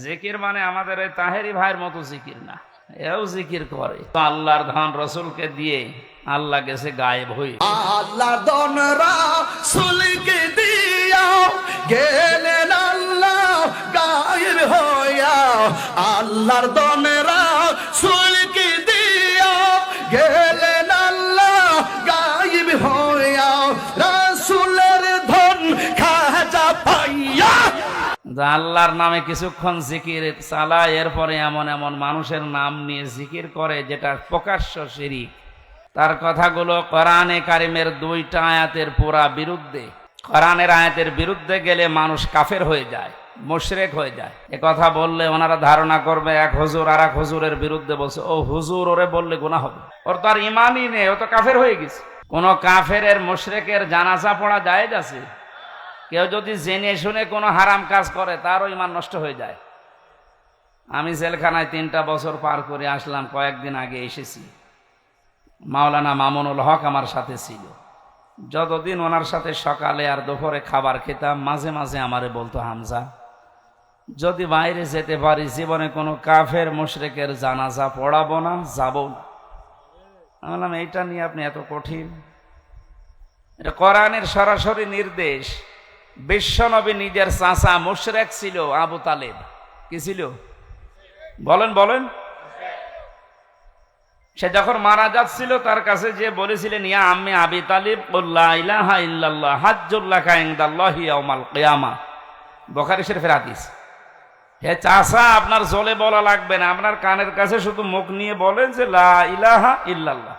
জিকির মানে আমাদের ওই তাহেরি ভাইয়ের মতো জিকির না, এও জিকির করে। তো আল্লাহর ধন রসুলকে দিয়ে আল্লাহ গেছে গায়েব হয়ে। আল্লাহর ধন রাসূলকে দিয়া গেলেন আল্লাহ গায়েব হইয়া। আল্লাহর ধন রাসূলকে দিয়া গেলেন আল্লাহ গায়েব হইয়া। রাসূলের ধন খাজা পাইয়া। আল্লাহর নামে কিছুক্ষণ জিকির চালায়, এরপরে এমন এমন মানুষের নাম নিয়ে জিকির করে যেটা প্রকাশ্য শিরক। তার কথাগুলো কোরআনে কারিমের 2টা আয়াতের পুরা বিরুদ্ধে। কোরআনের আয়াতের বিরুদ্ধে গেলে মানুষ কাফের হয়ে যায়, মুশরিক হয়ে যায়। এ কথা বললে ওনারা ধারণা করবে এক হুজুর আর এক হুজুরের বিরুদ্ধে বলছে, ও হুজুর ওরে বললে গুনাহ হবে, ওর তো আর ইমানই নেই, ও তো কাফের হয়ে গেছে। কোন কাফেরের মুশরিকের জানাজা পড়া জায়েজ আছে? কেউ যদি জেনে শুনে কোনো হারাম কাজ করে তারও ইমান নষ্ট হয়ে যায়। আমি জেলখানায় 3টা বছর পার করে আসলাম, কয়েকদিন আগে এসেছি। মাওলানা মামুনুল হক আমার সাথে ছিল। যতদিন ওনার সাথে সকালে আর দুপুরে খাবার খেতাম, মাঝে মাঝে আমারে বলতো, হামজা যদি বাইরে যেতে পারি জীবনে কোনো কাফের মুশরিকের জানাজা পড়াবো না, যাবো না। আমি বললাম, এইটা নিয়ে আপনি এত কঠিন? এটা কোরআনের সরাসরি নির্দেশ। বিশ্বনবী নিজের চাচা মুশরিক ছিল, আবু তালেব। কি ছিল বলেন বলেন? সে যখন মারা যাচ্ছিল তার কাছে যে বলেছিলেন, ইয়া আম্মি আবি তালিব লা ইলাহা ইল্লাল্লাহ হাজ্জুল লাকা ইনদাল্লাহি ইয়াউমাল কিয়ামাহ। বুখারী শরীফের হাদিস। হে চাচা, আপনার জলে বলা লাগবে না, আপনার কানের কাছে শুধু মুখ নিয়ে বলেন যে লা ইলাহা ইল্লাল্লাহ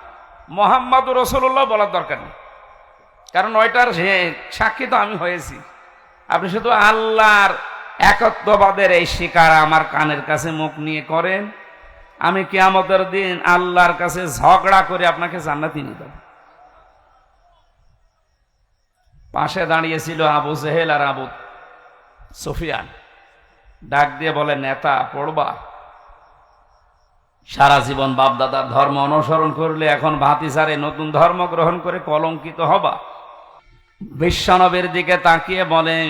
মুহাম্মাদুর রাসূলুল্লাহ বলার দরকার নেই, কারণ ওইটার সাক্ষী তো আমি হয়েছি। আপনি শুধু আল্লাহর একত্ববাদের এই স্বীকার আমার কানের কাছে মুখ নিয়ে করেন, আমি কিয়ামতের দিন আল্লাহর কাছে ঝগড়া করে আপনাকে জান্নাতে নিয়ে দেব। পাশে দাঁড়িয়েছিল আবু জেহেল আর আবু সুফিয়ান। ডাক দিয়ে বলে, নেতা পড়বা? সারা জীবন বাপদাদার ধর্ম অনুসরণ করলে এখন ভাতিজারে নতুন ধর্ম গ্রহণ করে কলঙ্কিত হবা। বিশ্বনবীর দিকে তাকিয়ে বলেন,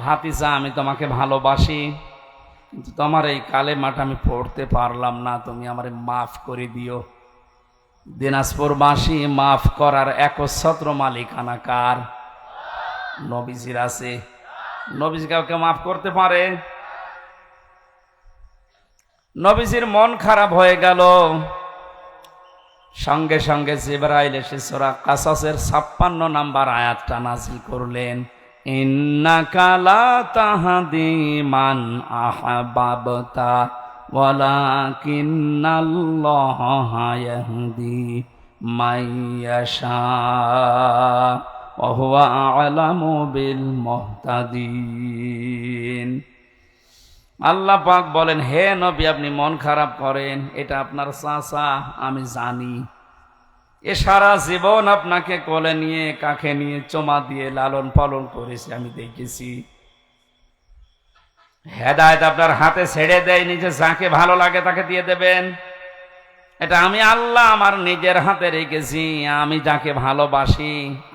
ভাতিজা আমি তোমাকে ভালোবাসি, কিন্তু তোমার এই কালেমাটা আমি পড়তে পারলাম না, তুমি আমারে মাফ করে দিও। দিনাজপুরবাসী মাফ করার একচ্ছত্র মালিকানা কার? নবীজির আছে। নবীজি কাউকে মাফ করতে পারে? নবীজির মন খারাপ হয়ে গেল। সঙ্গে সঙ্গে জিবরাইল এসে সূরা কাসাসের 56 নম্বর আয়াতটা নাযিল করলেন, ইন্নাকা লা তাহদি মান আহবাবতা ওয়ালাকিন্নাল্লাহা ইয়াহদি মাইয়াশা ওয়া হুয়া আ'লামু বিল মুহতাদিন। আল্লাহ পাক বলেন, হে নবী আপনি মন খারাপ করেন, এটা আপনার চাচা আমি জানি। এ সারা জীবন আপনাকে কোলে নিয়ে কাঁখে নিয়ে চুমা দিয়ে লালন পালন করেছি, আমি দেখেছি। হেদায়েত আপনার হাতে ছেড়ে দেয়নি যে যাকে ভালো লাগে তাকে দিয়ে দেবেন। এটা আমি আল্লাহ আমার নিজের হাতে রেখেছি। আমি যাকে ভালোবাসি,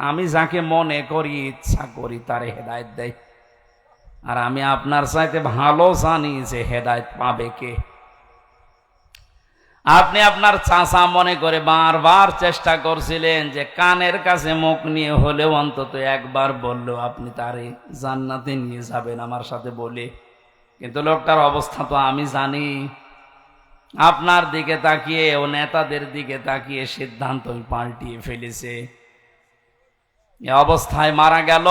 আমি যাকে মনে করি ইচ্ছা করি তারে হেদায়েত দেয়। আর আমি আপনার চাইতে ভালো জানি যে হেদায়েত পাবে কে। আপনি আপনার চাচা মনে করে বারবার চেষ্টা করছিলেন যে কানের কাছে মুখ নিয়ে হলেও অন্তত একবার বললেও আপনি তারে জান্নাতে নিয়ে যাবেন আমার সাথে বলে, কিন্তু লোকটার অবস্থা তো আমি জানি। আপনার দিকে তাকিয়ে ও নেতাদের দিকে তাকিয়ে সিদ্ধান্ত পাল্টিয়ে ফেলেছে। এ অবস্থায় মারা গেল।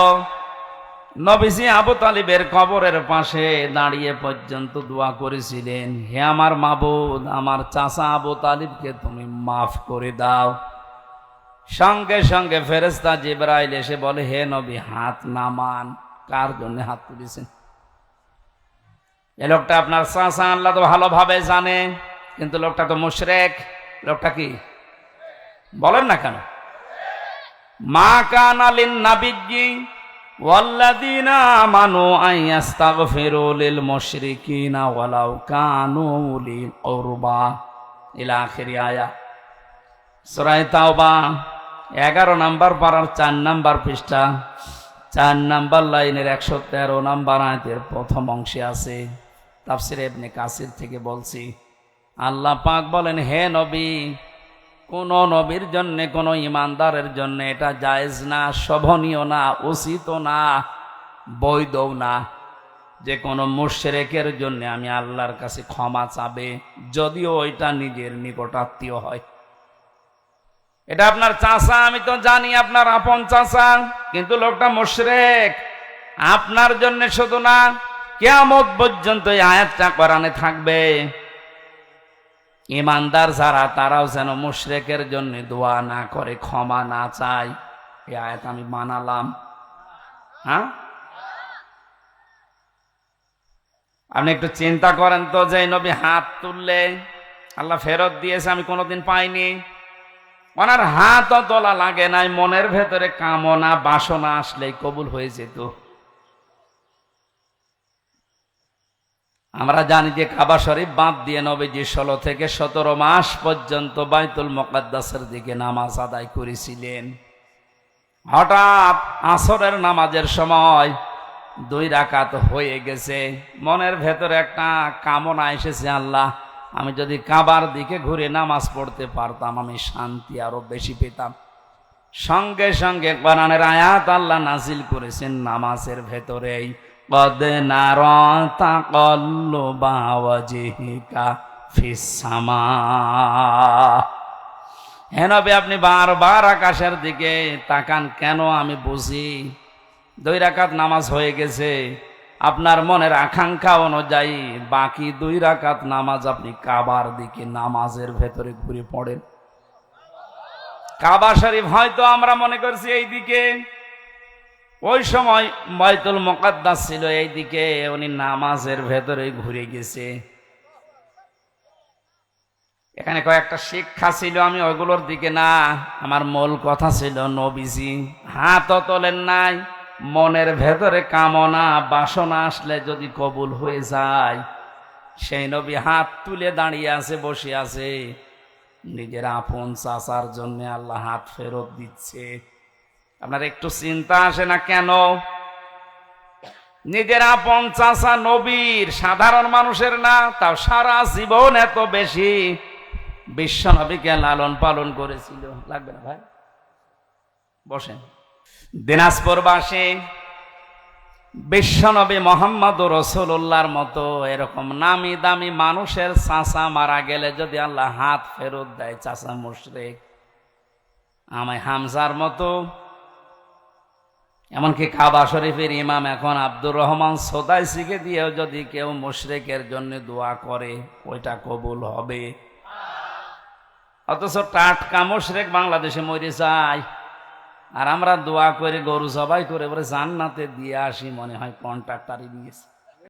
নবীজি আবু তালিবের কবরের পাশে দাঁড়িয়ে পর্যন্ত দোয়া করেছিলেন, হে আমার মাবুদ, আমার চাচা আবু তালিবকে তুমি মাফ করে দাও। সঙ্গে সঙ্গে ফেরেশতা জিবরাইল এসে বলে, হে নবী হাত নামান। কার জন্য হাত তুলেছেন? এ লোকটা আপনার চাচা, আল্লাহ তো ভালোভাবে জানে, কিন্তু লোকটা তো মুশরিক। লোকটা কি বলেন না কেন? মা কানা লিন নাবিয়্যি ওয়াল্লাযীনা আমানু আন ইস্তাগফিরু লিল মুশরিকিনা ওয়ালাউ কানু উলি কুরবা ইলা আখিরি আয়া। সূরা তাওবা 11 নম্বর পারার 4 নম্বর পৃষ্ঠা 4 নম্বর লাইনের 113 নম্বর আয়াতের প্রথম অংশে আছে, তাফসিরে ইবনে কাসির থেকে বলছি। আল্লাহ পাক বলেন, হে নবী, কোন নবীর জন্য, কোন ইমানদারের জন্য এটা জায়েজ না, শোভনীয় না, উচিত না, বৈধও না যে কোনো মুশরিকের জন্য আমি আল্লাহর কাছে ক্ষমা চাবে, যদিও ওইটা নিজের নিকটাত্মীয় হয়। এটা আপনার চাচা, আমি তো জানি আপনার আপন চাচা, কিন্তু লোকটা মুশরিক। আপনার জন্য শুধু না, কিয়ামত পর্যন্ত এই আয়াতটা কোরআনে থাকবে। ইমানদার যারা, তারাও যেন মুশরিকের জন্য দোয়া না করে, ক্ষমা না চায়। এই আয়াত আমি মানালাম। হ্যাঁ, আপনি একটু চিন্তা করেন তো, যে নবী হাত তুললে আল্লাহ ফেরত দিয়েছে, আমি কোনোদিন পাইনি। ওনার হাতও তোলা লাগে নাই, মনের ভেতরে কামনা বাসনা আসলেই কবুল হয়ে যেত। আমরা জানি যে কাবা শরীফ বাদ দিয়ে নবীজি 16 থেকে 17 মাস পর্যন্ত বাইতুল মুকাদ্দাসের দিকে নামাজ আদায় করেছিলেন। হঠাৎ আসরের নামাজের সময় 2 রাকাত হয়ে গেছে, মনের ভেতরে একটা কামনা এসেছে, আল্লাহ আমি যদি কাবার দিকে ঘুরে নামাজ পড়তে পারতাম, আমি শান্তি আরো বেশি পেতাম। সঙ্গে সঙ্গে কোরআনের আয়াত আল্লাহ নাজিল করেছেন নামাজের ভেতরেই, قد نرى تقلب وجهك في السماء। হে নবী, আপনি বারবার আকাশের দিকে তাকান কেন? আমি বুঝি 2 রাকাত নামাজ হয়ে গেছে, আপনার মনের আকাঙ্ক্ষা অনুযায়ী বাকি 2 রাকাত নামাজ আপনি কাবার দিকে নামাজের ভেতরে ঘুরে পড়েন। কাবা শরীফ হয়তো আমরা মনে করছি এই দিকে, ওই সময় বাইতুল মুকাদ্দাস ছিল এই দিকে, উনি নামাজের ভেতরে ঘুরে গেছে। এখানে কয়েকটা শিক্ষা ছিল, আমি ওইগুলোর দিকে না, আমার মূল কথা ছিল নবীজি হাতও তোলেন নাই, মনের ভেতরে কামনা বাসনা আসলে যদি কবুল হয়ে যায়, সেই নবী হাত তুলে দাঁড়িয়ে আছে, বসে আছে, নিজের আপন চাচার জন্য আল্লাহ হাত ফেরত দিচ্ছে। আপনার একটু চিন্তা আসে না কেন? নিজের আপন চাচা নবীর, সাধারণ মানুষের না, তাও সারা জীবন এত বেশি বিশ্ব নবীকে লালন পালন করেছিল। লাগবে না ভাই, বসেন। দিনাজপুরবাসী বিশ্বনবী মোহাম্মদ রাসূলুল্লাহর মতো এরকম নামি দামি মানুষের চাচা মারা গেলে যদি আল্লাহ হাত ফেরত দেয়, চাচা মুশরিক, আমায় হামজার মতো, এমনকি কাবা শরীফের ইমাম এখন আব্দুর রহমান সোদাইসিকে দিয়েও যদি কেউ মুশরিকের জন্য দোয়া করে, ওইটা কবুল হবে। অথচ টাটকা মুশরিক বাংলাদেশে মরে যায়, আর আমরা দোয়া করে গরু জবাই করে বলে জান্নাতে দিয়ে আসি, মনে হয় কন্ট্রাক্টারই দিয়েছে।